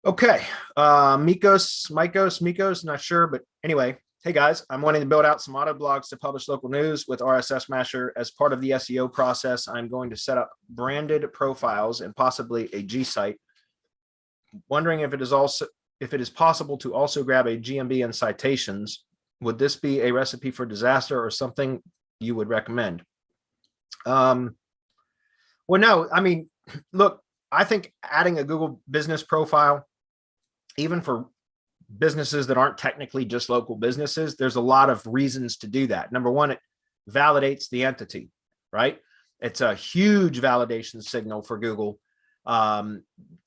Okay, Mikos, not sure, but anyway, hey guys, I'm wanting to build out some autoblogs to publish local news with RSS Masher. As part of the SEO process, I'm going to set up branded profiles and possibly a Gsite. Wondering if it is possible to also grab a GMB and citations. Would this be a recipe for disaster or something you would recommend? Well, no, I mean, look, I think adding a Google business profile, even for businesses that aren't technically just local businesses, there's a lot of reasons to do that. Number one, it validates the entity, right? It's a huge validation signal for Google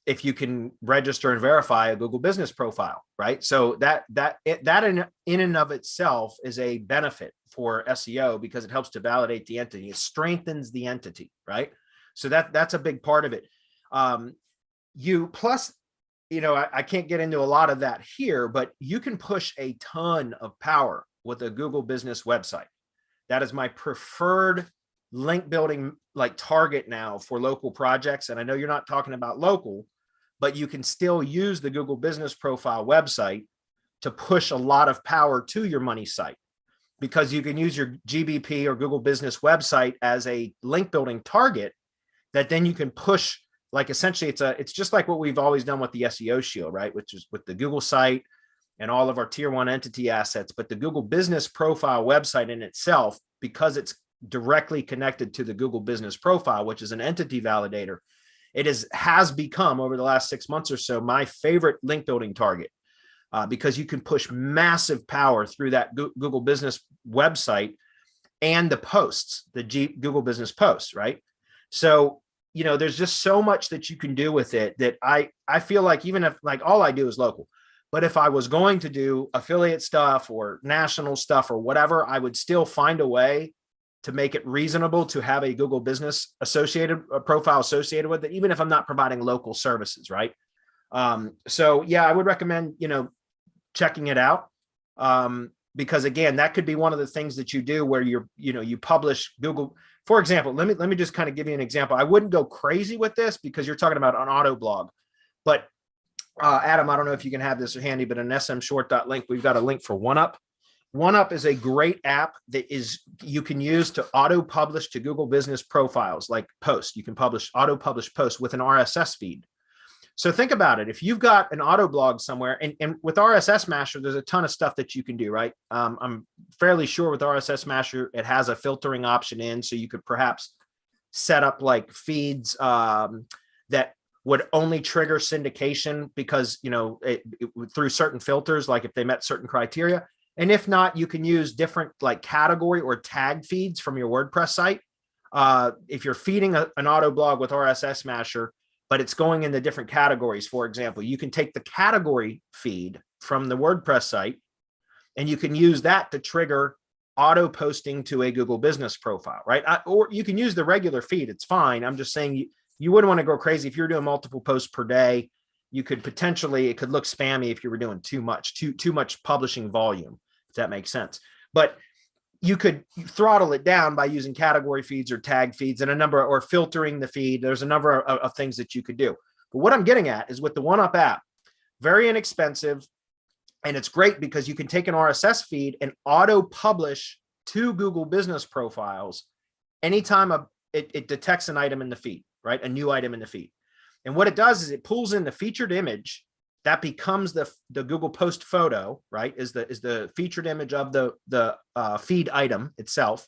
if you can register and verify a Google business profile, right? So that in and of itself is a benefit for SEO because it helps to validate the entity. It strengthens the entity, right? So that's a big part of it. I can't get into a lot of that here, but you can push a ton of power with a Google business website. That is my preferred link building target now for local projects. And I know you're not talking about local, but you can still use the Google business profile website to push a lot of power to your money site, because you can use your GBP or Google business website as a link building target that then you can push. Like essentially it's just like what we've always done with the SEO shield, right? Which is with the Google site and all of our tier one entity assets, but the Google business profile website in itself, because it's directly connected to the Google business profile, which is an entity validator, it has become over the last 6 months or so, my favorite link building target, because you can push massive power through that Google business website and the posts, the Google business posts, right? So, there's just so much that you can do with it that I feel like, even if all I do is local, but if I was going to do affiliate stuff or national stuff or whatever, I would still find a way to make it reasonable to have a Google business profile associated with it, even if I'm not providing local services, right? So yeah, I would recommend, checking it out. Because again, that could be one of the things that you do where you publish Google. For example, let me just kind of give you an example. I wouldn't go crazy with this because you're talking about an Autoblog, but Adam, I don't know if you can have this handy, but an smshort.link, we've got a link for OneUp. OneUp is a great app that you can use to auto publish to Google business profiles like posts. You can auto publish posts with an RSS feed. So think about it. If you've got an Autoblog somewhere, and with RSS Masher, there's a ton of stuff that you can do, right? I'm fairly sure with RSS Masher, it has a filtering option in, so you could perhaps set up feeds that would only trigger syndication because, through certain filters, like if they met certain criteria. And if not, you can use different category or tag feeds from your WordPress site. If you're feeding an Autoblog with RSS Masher, but it's going in the different categories. For example, you can take the category feed from the WordPress site and you can use that to trigger auto posting to a Google business profile, right? Or you can use the regular feed. It's fine. I'm just saying you wouldn't want to go crazy. If you're doing multiple posts per day, it could look spammy if you were doing too much publishing volume, if that makes sense. But you could throttle it down by using category feeds or tag feeds and or filtering the feed. There's a number of things that you could do. But what I'm getting at is with the OneUp app, very inexpensive. And it's great because you can take an RSS feed and auto publish to Google business profiles anytime it detects an item in the feed, right? A new item in the feed. And what it does is it pulls in the featured image that becomes the Google post photo, right? Is the featured image of the feed item itself.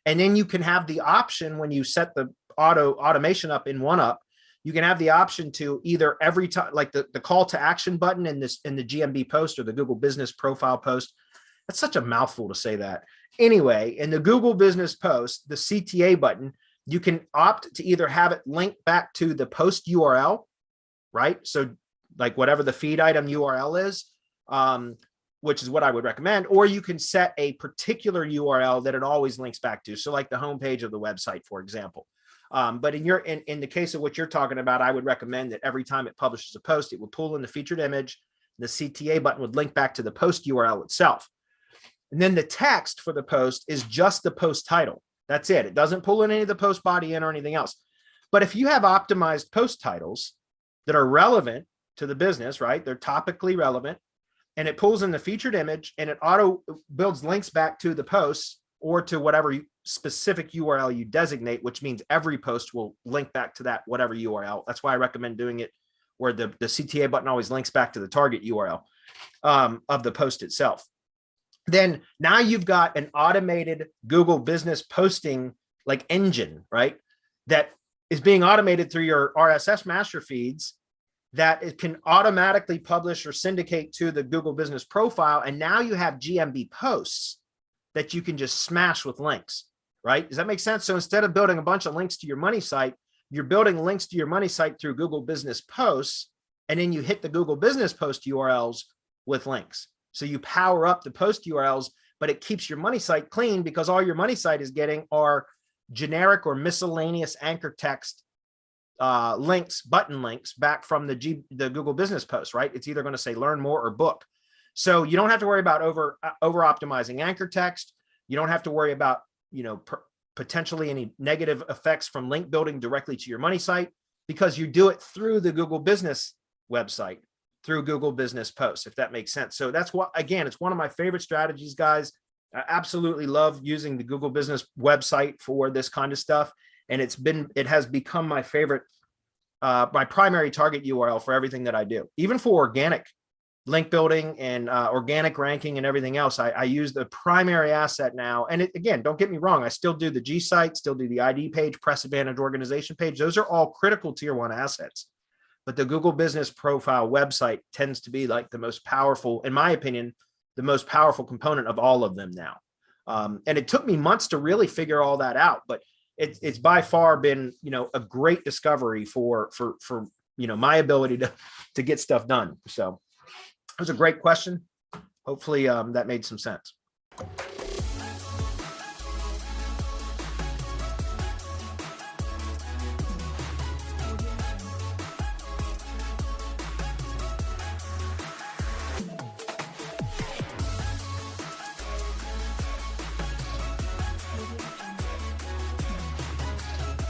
And then you can have the option when you set the automation up in OneUp, you can have the option to either every time, like the call to action button in the GMB post or the Google business profile post. That's such a mouthful to say that. Anyway, in the Google business post, the CTA button, you can opt to either have it linked back to the post URL, right? So whatever the feed item URL is, which is what I would recommend, or you can set a particular URL that it always links back to. So like the homepage of the website, for example. But in the case of what you're talking about, I would recommend that every time it publishes a post, it will pull in the featured image. The CTA button would link back to the post URL itself. And then the text for the post is just the post title. That's it. It doesn't pull in any of the post body in or anything else. But if you have optimized post titles that are relevant to the business, right? They're topically relevant, and it pulls in the featured image, and it auto builds links back to the posts or to whatever specific URL you designate, which means every post will link back to that whatever URL. That's why I recommend doing it where the CTA button always links back to the target URL of the post itself. Then now you've got an automated Google business posting like engine, right? That is being automated through your RSS master feeds, that it can automatically publish or syndicate to the Google business profile. And now you have GMB posts that you can just smash with links, right? Does that make sense? So instead of building a bunch of links to your money site, you're building links to your money site through Google business posts. And then you hit the Google business post URLs with links. So you power up the post URLs, but it keeps your money site clean because all your money site is getting are generic or miscellaneous anchor text links, button links back from the Google business post, right? It's either going to say learn more or book. So you don't have to worry about over optimizing anchor text. You don't have to worry about, potentially any negative effects from link building directly to your money site because you do it through the Google business website, through Google business posts, if that makes sense. So that's what, again, it's one of my favorite strategies, guys. I absolutely love using the Google business website for this kind of stuff. And it has become my favorite, my primary target URL for everything that I do, even for organic link building and organic ranking and everything else. I use the primary asset now. And again, don't get me wrong. I still do the Gsite, still do the ID page, press advantage organization page. Those are all critical tier 1 assets. But the Google business profile website tends to be like the most powerful, in my opinion, the most powerful component of all of them now. And it took me months to really figure all that out, but it's by far been, a great discovery for my ability to get stuff done. So it was a great question. Hopefully that made some sense.